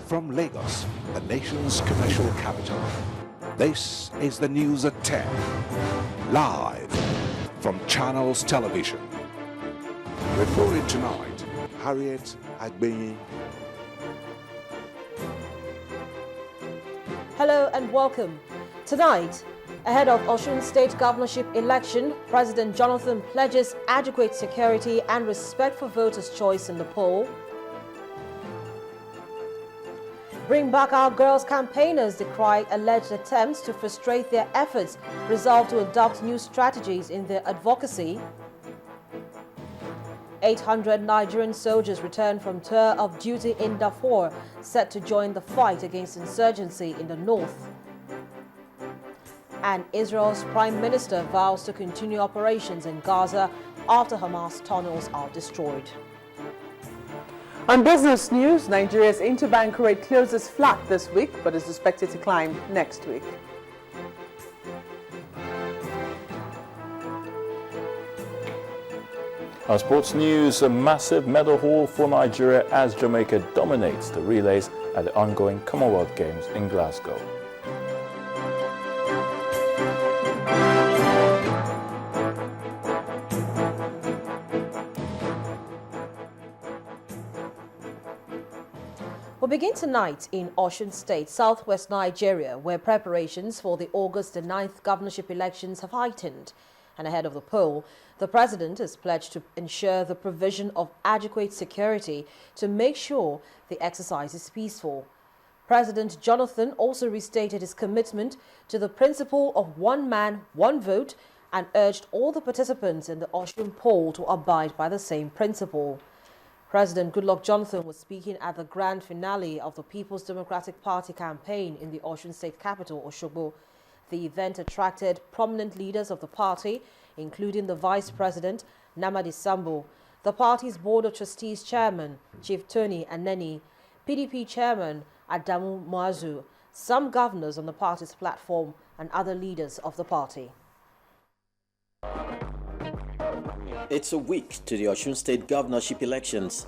from Lagos, the nation's commercial capital. This is the news at 10, live from Channels Television. Reporting tonight, Harriet Agbeyi. Hello and welcome. Tonight, ahead of Osun State governorship election, President Jonathan pledges adequate security and respect for voters' choice in the poll. Bring Back Our Girls campaigners decry alleged attempts to frustrate their efforts, resolve to adopt new strategies in their advocacy. 800 Nigerian soldiers return from tour of duty in Darfur, set to join the fight against insurgency in the north. And Israel's Prime Minister vows to continue operations in Gaza after Hamas tunnels are destroyed. On business news, Nigeria's interbank rate closes flat this week, but is expected to climb next week. Our sports news, a massive medal haul for Nigeria as Jamaica dominates the relays at the ongoing Commonwealth Games in Glasgow. We'll begin tonight in Osun State, southwest Nigeria, where preparations for the August 9th governorship elections have heightened. And ahead of the poll, the president has pledged to ensure the provision of adequate security to make sure the exercise is peaceful. President Jonathan also restated his commitment to the principle of one man, one vote, and urged all the participants in the Osun poll to abide by the same principle. President Goodluck Jonathan was speaking at the grand finale of the People's Democratic Party campaign in the Osun State capital, Osogbo. The event attracted prominent leaders of the party, including the Vice President, Namadi Sambo, the party's Board of Trustees Chairman, Chief Tony Aneni, PDP Chairman, Adamu Muazu, some governors on the party's platform, and other leaders of the party. It's a week to the Osun State governorship elections,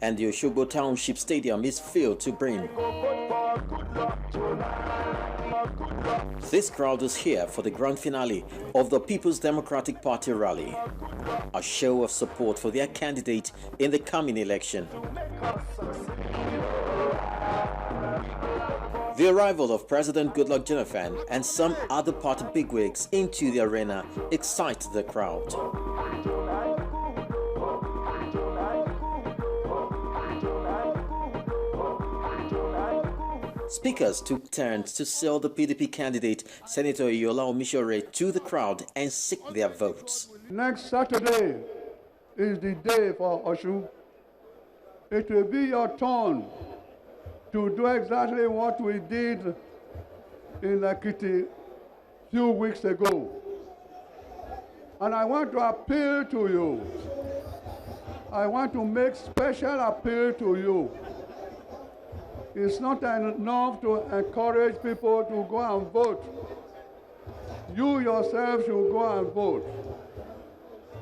and the Osogbo Township Stadium is filled to brim. This crowd is here for the grand finale of the People's Democratic Party rally, a show of support for their candidate in the coming election. The arrival of President Goodluck Jonathan and some other party bigwigs into the arena excited the crowd. Speakers took turns to sell the PDP candidate, Senator Yola Omishore, to the crowd and seek their votes. Next Saturday is the day for Osun. It will be your turn to do exactly what we did in Ekiti a few weeks ago. And I want to appeal to you. I want to make special appeal to you. It's not enough to encourage people to go and vote. You yourself should go and vote.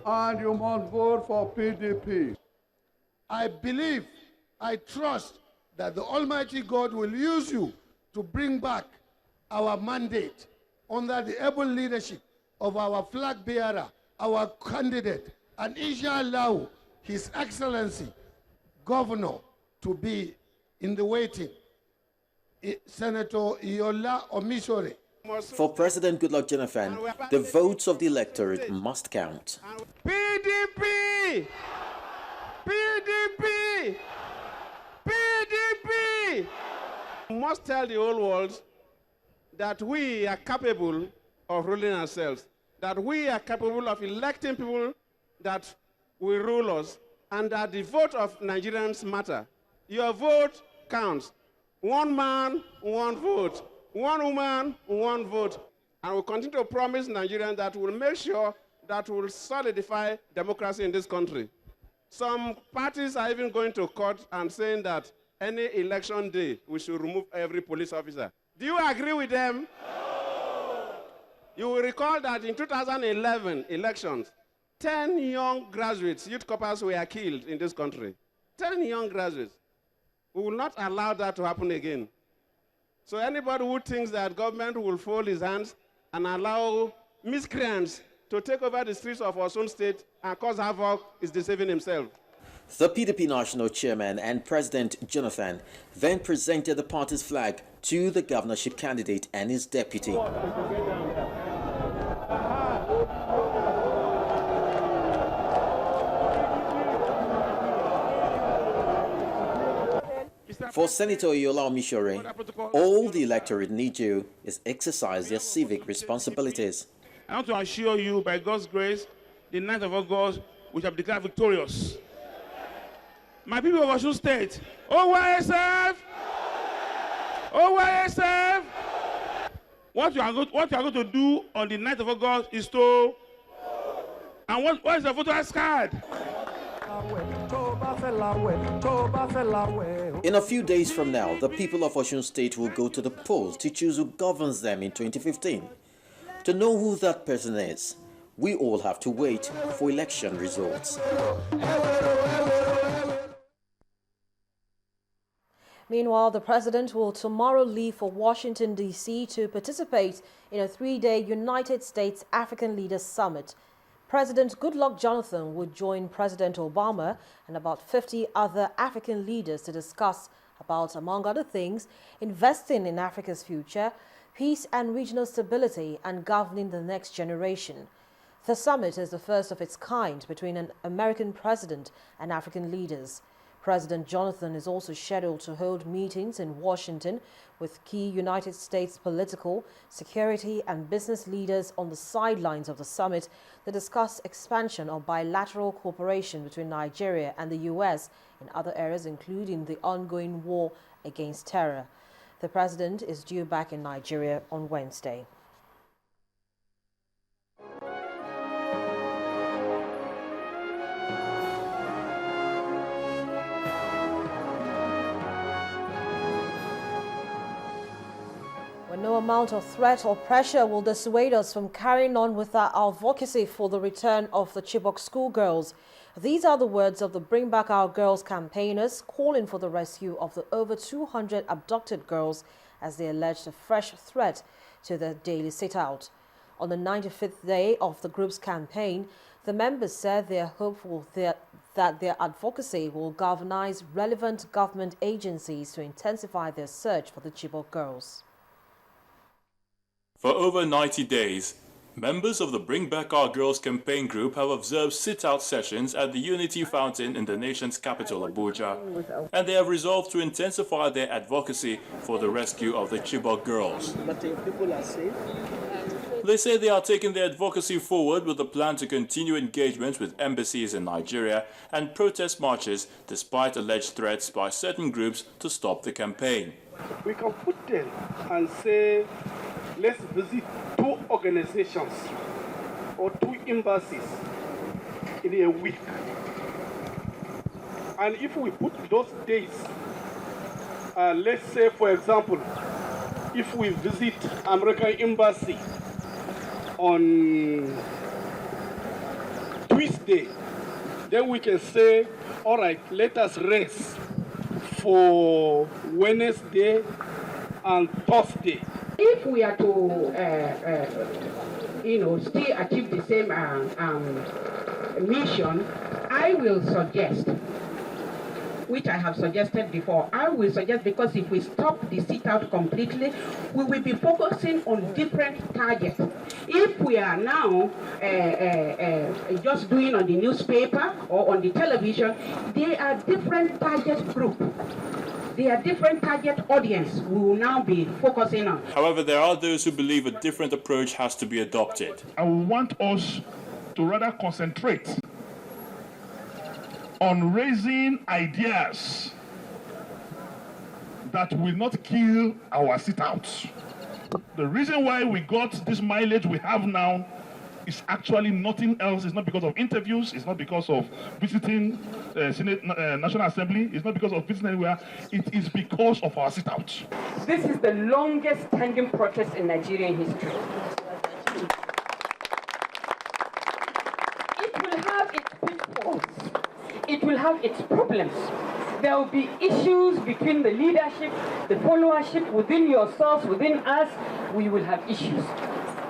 And you must vote for PDP. I believe, I trust that the Almighty God will use you to bring back our mandate under the able leadership of our flag bearer, our candidate, and inshallah, His Excellency, Governor, to be in the waiting, Senator Yola Omishore. For President Goodluck Jonathan, the votes of the electorate must count. PDP! PDP! PDP! We must tell the whole world that we are capable of ruling ourselves, that we are capable of electing people that will rule us, and that the vote of Nigerians matter. Your vote counts. One man, one vote. One woman, one vote. And we'll continue to promise Nigerians that we'll make sure that we'll solidify democracy in this country. Some parties are even going to court and saying that any election day, we should remove every police officer. Do you agree with them? No. You will recall that in 2011 elections, 10 young graduates, youth corpers, were killed in this country. 10 young graduates. We will not allow that to happen again. So anybody who thinks that government will fold his hands and allow miscreants to take over the streets of Osun State and cause havoc is deceiving himself. The PDP national chairman and President Jonathan then presented the party's flag to the governorship candidate and his deputy. For Senator Yola Omishore, all the electorate need to do is exercise their civic responsibilities. I want to assure you, by God's grace, the 9th of August, we shall declare victorious. My people of Osun State, OYSF! OYSF! What you are going to do on the 9th of August is to... And what is the voter card? In a few days from now, the people of Osun State will go to the polls to choose who governs them in 2015. To know who that person is, we all have to wait for election results. Meanwhile, the president will tomorrow leave for Washington, D.C. to participate in a 3-day United States African Leaders Summit. President Goodluck Jonathan would join President Obama and about 50 other African leaders to discuss about, among other things, investing in Africa's future, peace and regional stability, and governing the next generation. The summit is the first of its kind between an American president and African leaders. President Jonathan is also scheduled to hold meetings in Washington with key United States political, security, and business leaders on the sidelines of the summit to discuss expansion of bilateral cooperation between Nigeria and the U.S. in other areas, including the ongoing war against terror. The president is due back in Nigeria on Wednesday. No amount of threat or pressure will dissuade us from carrying on with our advocacy for the return of the Chibok schoolgirls. These are the words of the Bring Back Our Girls campaigners calling for the rescue of the over 200 abducted girls as they alleged a fresh threat to their daily sit-out. On the 95th day of the group's campaign, the members said they are hopeful that their advocacy will galvanize relevant government agencies to intensify their search for the Chibok girls. For over 90 days, members of the Bring Back Our Girls campaign group have observed sit-out sessions at the Unity Fountain in the nation's capital, Abuja, and they have resolved to intensify their advocacy for the rescue of the Chibok girls. But people are safe. They say they are taking their advocacy forward with a plan to continue engagements with embassies in Nigeria and protest marches despite alleged threats by certain groups to stop the campaign. We can put them and say, let's visit 2 organizations or 2 embassies in a week. And if we put those days, let's say, for example, if we visit American embassy on Tuesday, then we can say, all right, let us rest for Wednesday and Thursday. If we are to, still achieve the same mission, I will suggest, which I have suggested before, I will suggest, because if we stop the sit-out completely, we will be focusing on different targets. If we are now just doing on the newspaper or on the television, they are different target group. They are different target audience we will now be focusing on. However, there are those who believe a different approach has to be adopted. I want us to rather concentrate on raising ideas that will not kill our sit-outs. The reason why we got this mileage we have now is actually nothing else. It's not because of interviews. It's not because of visiting Senate, National Assembly. It's not because of visiting anywhere. It is because of our sit-outs. This is the longest standing protest in Nigerian history. It will have its pitfalls. It will have its problems. there will be issues between the leadership, the followership, within yourselves, within us. We will have issues.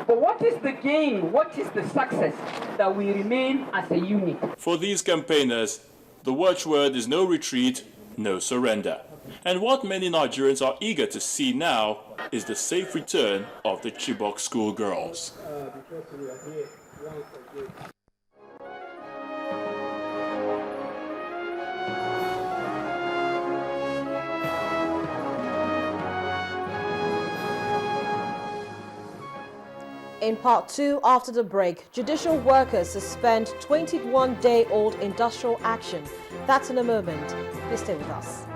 But what is the gain? What is the success? That we remain as a unit. For these campaigners, the watchword is no retreat, no surrender. And what many Nigerians are eager to see now is the safe return of the Chibok schoolgirls. In part 2, after the break, judicial workers suspend 21-day-old industrial action. That's in a moment. Please stay with us.